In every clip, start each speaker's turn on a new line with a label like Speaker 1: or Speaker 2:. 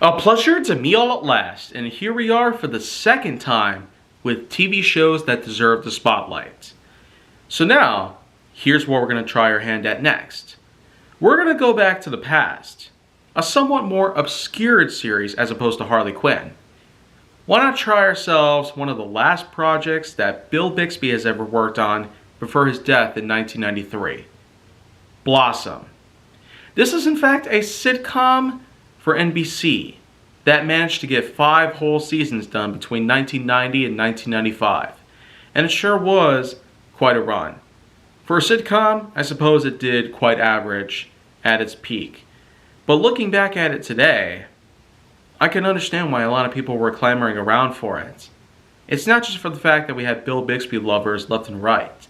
Speaker 1: A pleasure to me all at last, and here we are for the second time with TV shows that deserve the spotlight. So now, here's what we're going to try our hand at next. We're going to go back to the past, a somewhat more obscured series as opposed to Harley Quinn. Why not try ourselves one of the last projects that Bill Bixby has ever worked on before his death in 1993? Blossom. This is in fact a sitcom for NBC that managed to get 5 whole seasons done between 1990 and 1995. And it sure was quite a run. For a sitcom, I suppose it did quite average at its peak. But looking back at it today, I can understand why a lot of people were clamoring around for it. It's not just for the fact that we had Bill Bixby lovers left and right,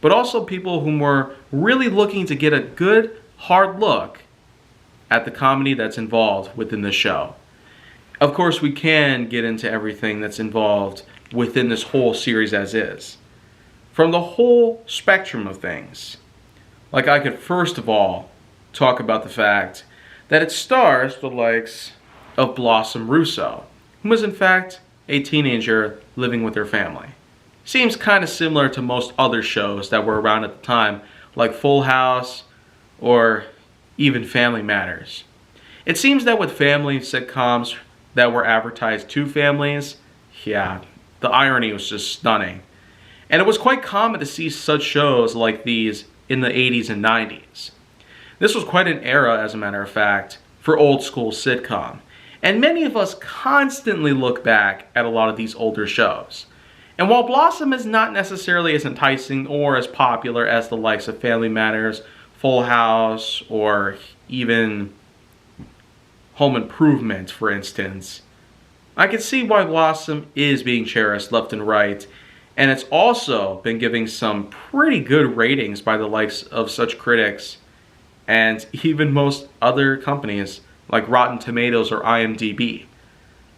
Speaker 1: but also people who were really looking to get a good, hard look at the comedy that's involved within the show. Of course, we can get into everything that's involved within this whole series as is. From the whole spectrum of things. Like, I could first of all talk about the fact that it stars the likes of Blossom Russo, who was in fact a teenager living with her family. Seems kind of similar to most other shows that were around at the time, like Full House or even Family Matters. It seems that with family sitcoms that were advertised to families, the irony was just stunning. And it was quite common to see such shows like these in the 80s and 90s. This was quite an era, as a matter of fact, for old school sitcom. And many of us constantly look back at a lot of these older shows. And while Blossom is not necessarily as enticing or as popular as the likes of Family Matters, Full House, or even Home Improvement, for instance, I can see why Blossom is being cherished left and right, and it's also been giving some pretty good ratings by the likes of such critics and even most other companies like Rotten Tomatoes or IMDb.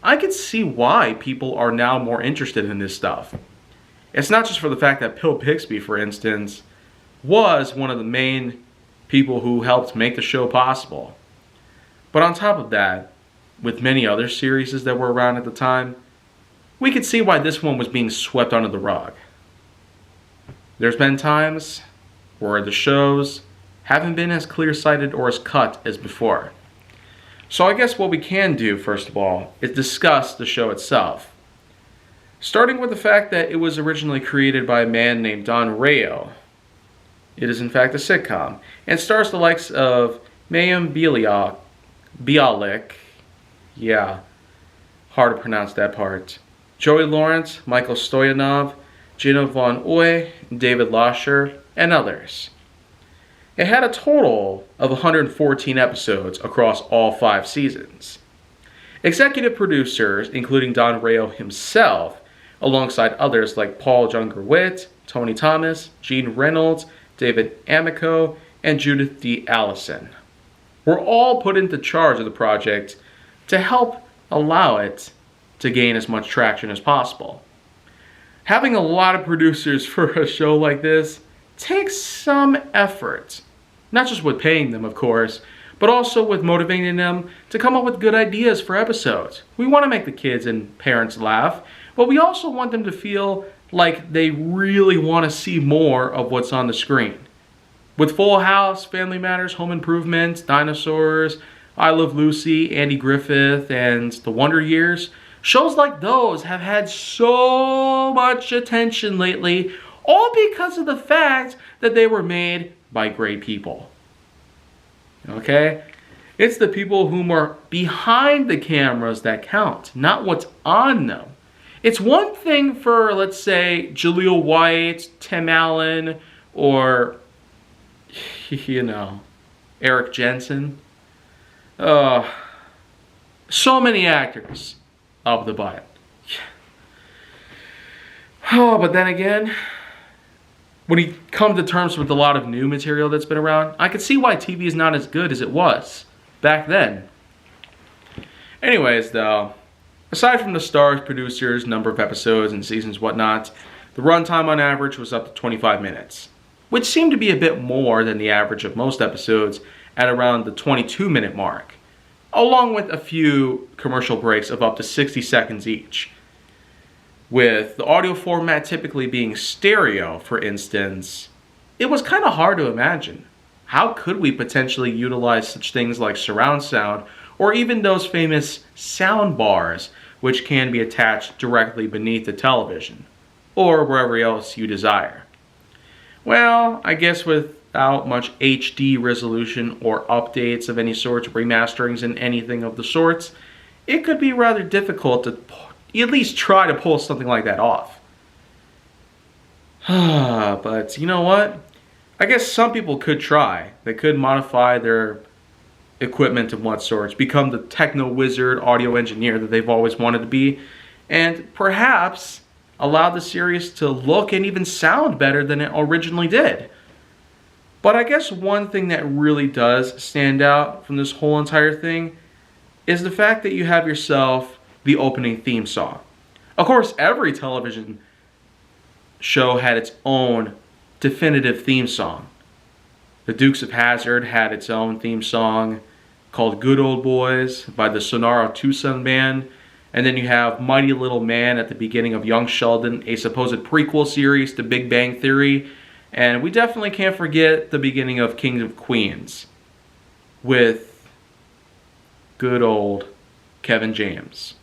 Speaker 1: I can see why people are now more interested in this stuff. It's not just for the fact that Bill Bixby, for instance, was one of the main people who helped make the show possible. But on top of that, with many other series that were around at the time, we could see why this one was being swept under the rug. There's been times where the shows haven't been as clear-sighted or as cut as before. So I guess what we can do, first of all, is discuss the show itself. Starting with the fact that it was originally created by a man named Don Reo. It is in fact a sitcom, and stars the likes of Mayim Bialik, hard to pronounce that part, Joey Lawrence, Michael Stoyanov, Gina Von Oy, David Lasher, and others. It had a total of 114 episodes across all 5 seasons. Executive producers, including Don Reo himself, alongside others like Paul Junger-Witt, Tony Thomas, Gene Reynolds, David Amico, and Judith D. Allison, were all put into charge of the project to help allow it to gain as much traction as possible. Having a lot of producers for a show like this takes some effort. Not just with paying them, of course, but also with motivating them to come up with good ideas for episodes. We want to make the kids and parents laugh, but we also want them to feel like they really want to see more of what's on the screen. With Full House, Family Matters, Home Improvement, Dinosaurs, I Love Lucy, Andy Griffith, and The Wonder Years, shows like those have had so much attention lately, all because of the fact that they were made by great people. Okay? It's the people who are behind the cameras that count, not what's on them. It's one thing for, let's say, Jaleel White, Tim Allen, or, Eric Jensen. So many actors of the butt. But then again, when you come to terms with a lot of new material that's been around, I can see why TV is not as good as it was back then. Anyways, though, aside from the stars, producers, number of episodes and seasons, whatnot, the runtime on average was up to 25 minutes, which seemed to be a bit more than the average of most episodes at around the 22-minute mark. along with a few commercial breaks of up to 60 seconds each. With the audio format typically being stereo, for instance, it was kind of hard to imagine. How could we potentially utilize such things like surround sound or even those famous sound bars which can be attached directly beneath the television or wherever else you desire? Well, I guess without much HD resolution or updates of any sorts, remasterings and anything of the sorts, it could be rather difficult to at least try to pull something like that off. But you know what? I guess some people could try. They could modify their equipment of what sorts, become the techno wizard audio engineer that they've always wanted to be, and perhaps allow the series to look and even sound better than it originally did. But I guess one thing that really does stand out from this whole entire thing is the fact that you have yourself the opening theme song. Of course, every television show had its own definitive theme song. The Dukes of Hazzard had its own theme song called Good Old Boys by the Sonora Tucson Band. And then you have Mighty Little Man at the beginning of Young Sheldon, a supposed prequel series to Big Bang Theory. And we definitely can't forget the beginning of King of Queens with good old Kevin James.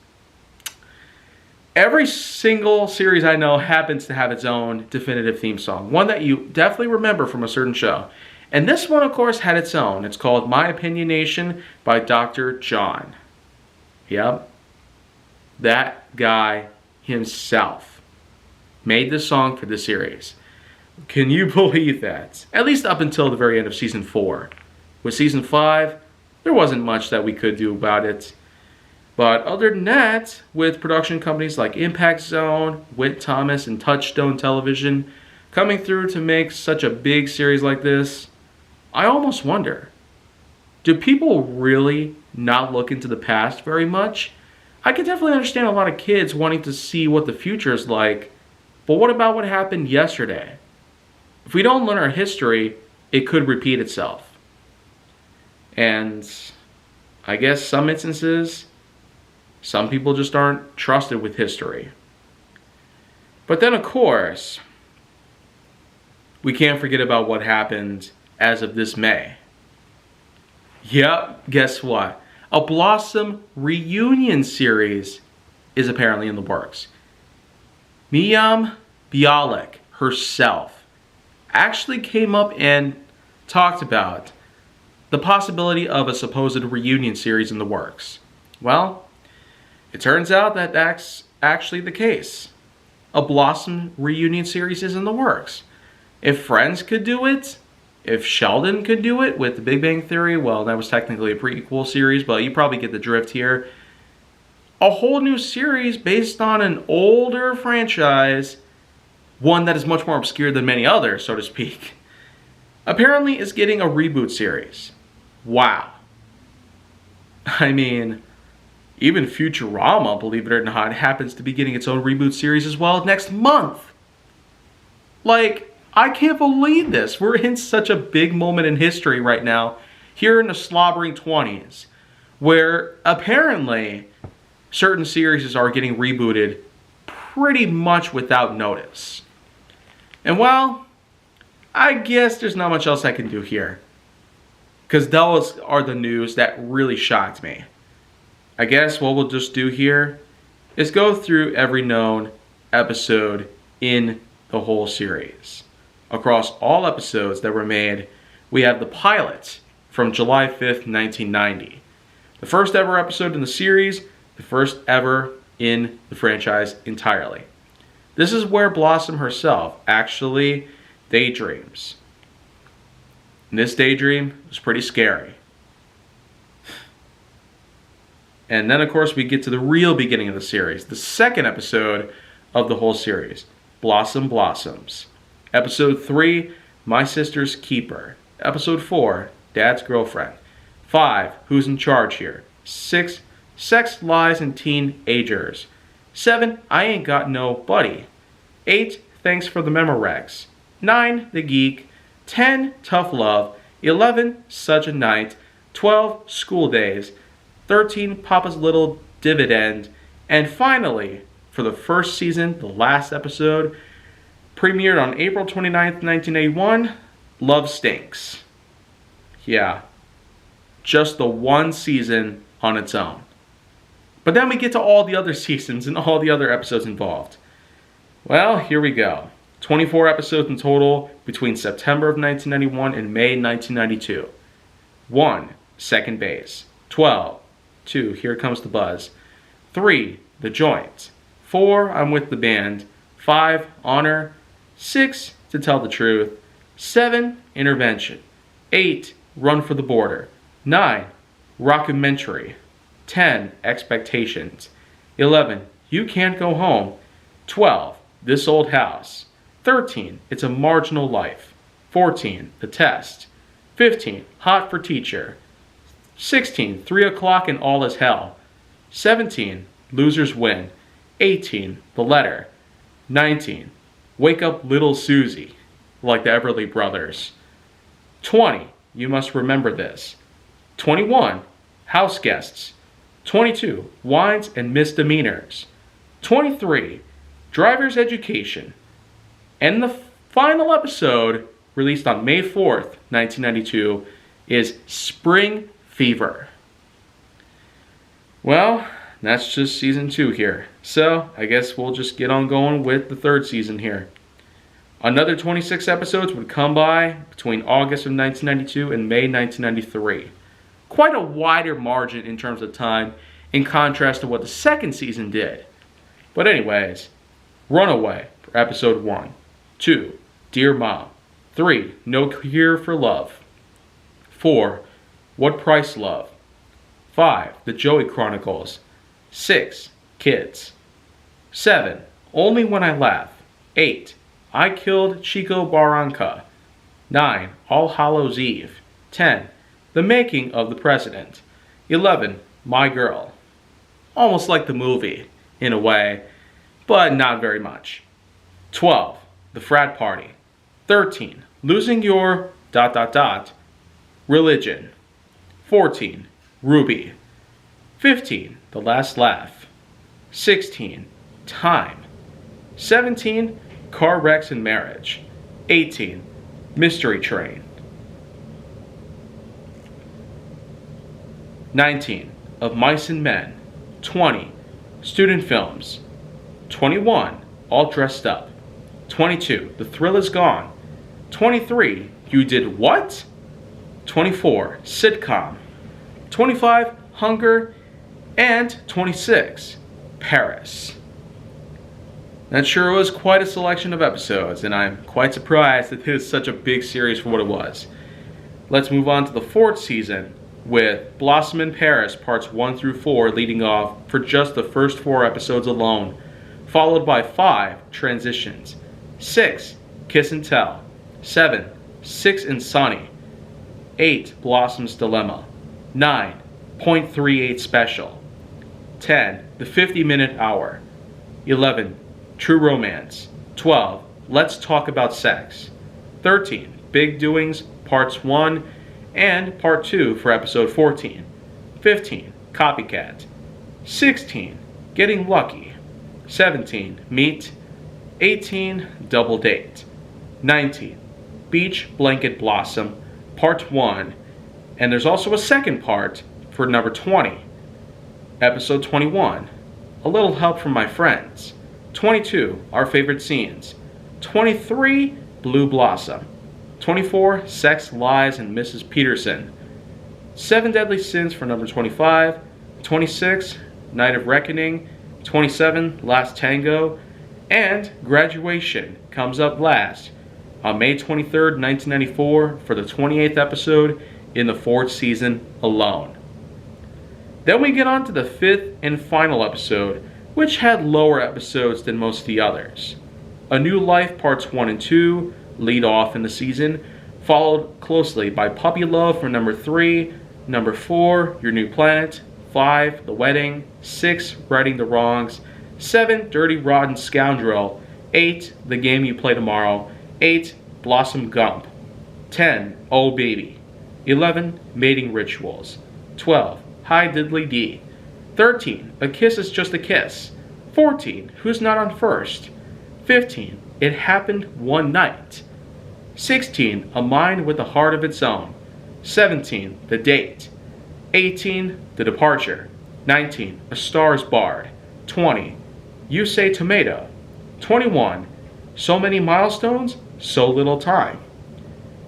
Speaker 1: Every single series I know happens to have its own definitive theme song, one that you definitely remember from a certain show. And this one, of course, had its own. It's called My Opinionation by Dr. John. Yep. That guy himself made the song for the series. Can you believe that? At least up until the very end of season 4. With season 5, there wasn't much that we could do about it. But other than that, with production companies like Impact Zone, Whit Thomas, and Touchstone Television coming through to make such a big series like this, I almost wonder, do people really not look into the past very much? I can definitely understand a lot of kids wanting to see what the future is like, but what about what happened yesterday? If we don't learn our history, it could repeat itself. And I guess some instances, some people just aren't trusted with history. But then, of course, we can't forget about what happened as of this May. Yep, guess what? A Blossom reunion series is apparently in the works. Mayim Bialik herself actually came up and talked about the possibility of a supposed reunion series in the works. Well, it turns out that that's actually the case. A Blossom reunion series is in the works. If Friends could do it, if Sheldon could do it with The Big Bang Theory, well, that was technically a prequel series, but you probably get the drift here. A whole new series based on an older franchise, one that is much more obscure than many others, so to speak, apparently is getting a reboot series. Wow. I mean, even Futurama, believe it or not, happens to be getting its own reboot series as well next month. Like, I can't believe this. We're in such a big moment in history right now, here in the slobbering 20s, where apparently certain series are getting rebooted pretty much without notice. And well, I guess there's not much else I can do here, because those are the news that really shocked me. I guess what we'll just do here is go through every known episode in the whole series. Across all episodes that were made, we have the pilot from July 5th, 1990. The first ever episode in the series, the first ever in the franchise entirely. This is where Blossom herself actually daydreams. And this daydream was pretty scary. And then, of course, we get to the real beginning of the series, the second episode of the whole series, Blossom Blossoms. Episode 3, My Sister's Keeper. Episode 4, Dad's Girlfriend. 5, Who's in Charge Here? 6, Sex, Lies, and Teenagers. 7, I Ain't Got No Buddy. 8, Thanks for the Memorex. 9, The Geek. 10, Tough Love. 11, Such a Night. 12, School Days. 13, Papa's Little Dividend, and finally, for the first season, the last episode, premiered on April 29th, 1981, Love Stinks. Yeah, just the one season on its own. But then we get to all the other seasons and all the other episodes involved. Well, here we go. 24 episodes in total between September of 1991 and May 1992. 1, Second Base. 12, 2, Here Comes the Buzz. 3, The Joint. 4, I'm With the Band. 5, Honor. 6, To Tell the Truth. 7, Intervention. 8, Run for the Border. 9, Rockumentary. 10, Expectations. 11, You Can't Go Home. 12, This Old House. 13, It's a Marginal Life. 14, The Test. 15, Hot for Teacher. 16, 3 o'clock and All is Hell. 17, Losers Win. 18, The Letter. 19, Wake Up Little Susie, like the Everly Brothers. 20, You Must Remember This. 21, House Guests. 22, Wines and Misdemeanors. 23, Driver's Education. And the final episode, released on May 4th, 1992, is Spring Fever. Well, that's just season 2 here. So, I guess we'll just get on going with the third season here. Another 26 episodes would come by between August of 1992 and May 1993. Quite a wider margin in terms of time in contrast to what the second season did. But anyways, Runaway for episode 1. 2, Dear Mom. 3, No Cure for Love. 4, What Price Love. 5, The Joey Chronicles. 6, Kids. 7, Only When I Laugh. 8, I Killed Chico Barranca. 9, All Hallows Eve. 10, The Making of the President. 11, My Girl. Almost like the movie, in a way, but not very much. 12, The Frat Party. 13, Losing Your ... Religion. 14, Ruby. 15, The Last Laugh. 16, Time. 17, Car Wrecks and Marriage. 18, Mystery Train. 19, Of Mice and Men. 20, Student Films. 21, All Dressed Up. 22, The Thrill Is Gone. 23, You Did What? 24, Sitcom. 25, Hunger. And 26, Paris. That sure was quite a selection of episodes, and I'm quite surprised that this is such a big series for what it was. Let's move on to the fourth season with Blossom in Paris parts 1 through 4 leading off for just the first 4 episodes alone, followed by 5, Transitions. 6, Kiss and Tell. 7, Six and Sunny. 8, Blossom's Dilemma. 9, .38 Special. 10, The 50-Minute Hour. 11, True Romance. 12, Let's Talk About Sex. 13, Big Doings, Parts 1 and Part 2 for Episode 14. 15, Copycat. 16, Getting Lucky. 17, Meet. 18, Double Date. 19, Beach Blanket Blossom, Part 1. And there's also a second part for number 20. Episode 21, A Little Help from My Friends. 22, Our Favorite Scenes. 23, Blue Blossom. 24, Sex, Lies, and Mrs. Peterson. 7 Deadly Sins for number 25. 26, Night of Reckoning. 27, Last Tango. And Graduation comes up last on May 23rd, 1994 for the 28th episode in the 4th season alone. Then we get on to the 5th and final episode, which had lower episodes than most of the others. A New Life parts 1 and 2 lead off in the season, followed closely by Puppy Love for number 3, number 4, Your New Planet, 5, The Wedding, 6, Righting the Wrongs, 7, Dirty Rotten Scoundrel, 8, The Game You Play Tomorrow, 8, Blossom Gump, 10, Oh Baby, 11, Mating Rituals, 12, Hi Diddly Dee. 13. A Kiss is Just a Kiss. 14. Who's Not on First? 15. It Happened One Night. 16. A Mind with a Heart of Its Own. 17. The Date. 18. The Departure. 19. A Star is Barred. 20. You Say Tomato. 21. So Many Milestones, So Little Time.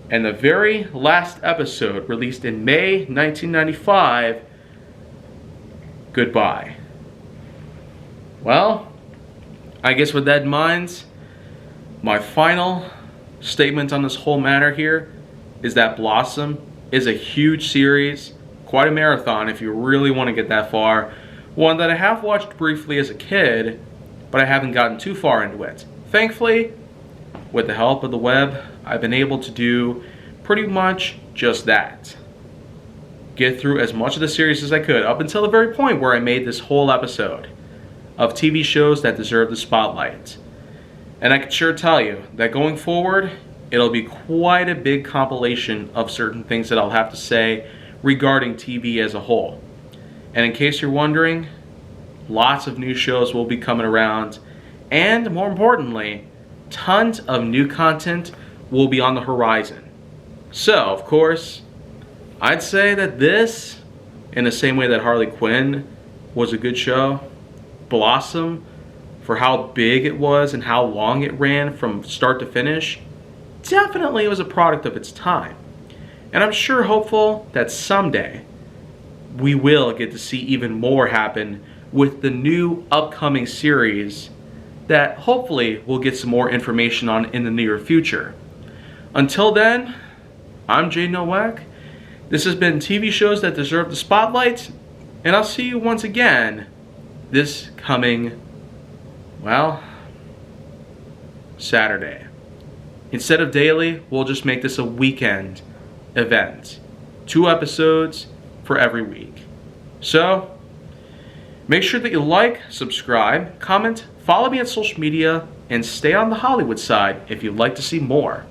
Speaker 1: And the very last episode, released in May 1995, Goodbye. Well, I guess with that in mind, my final statement on this whole matter here is that Blossom is a huge series, quite a marathon if you really want to get that far. One that I have watched briefly as a kid, but I haven't gotten too far into it. Thankfully, with the help of the web, I've been able to do pretty much just that. Get through as much of the series as I could, up until the very point where I made this whole episode of TV shows that deserve the spotlight. And I can sure tell you that going forward, it'll be quite a big compilation of certain things that I'll have to say regarding TV as a whole. And in case you're wondering, lots of new shows will be coming around, and more importantly, tons of new content will be on the horizon. So, of course, I'd say that this, in the same way that Harley Quinn was a good show, Blossom, for how big it was and how long it ran from start to finish, definitely was a product of its time. And I'm sure hopeful that someday we will get to see even more happen with the new upcoming series that hopefully we'll get some more information on in the near future. Until then, I'm Jay Nowak. This has been TV Shows That Deserve the Spotlight, and I'll see you once again this coming, well, Saturday. Instead of daily, we'll just make this a weekend event. 2 episodes for every week. So, make sure that you like, subscribe, comment, follow me on social media, and stay on the Hollywood side if you'd like to see more.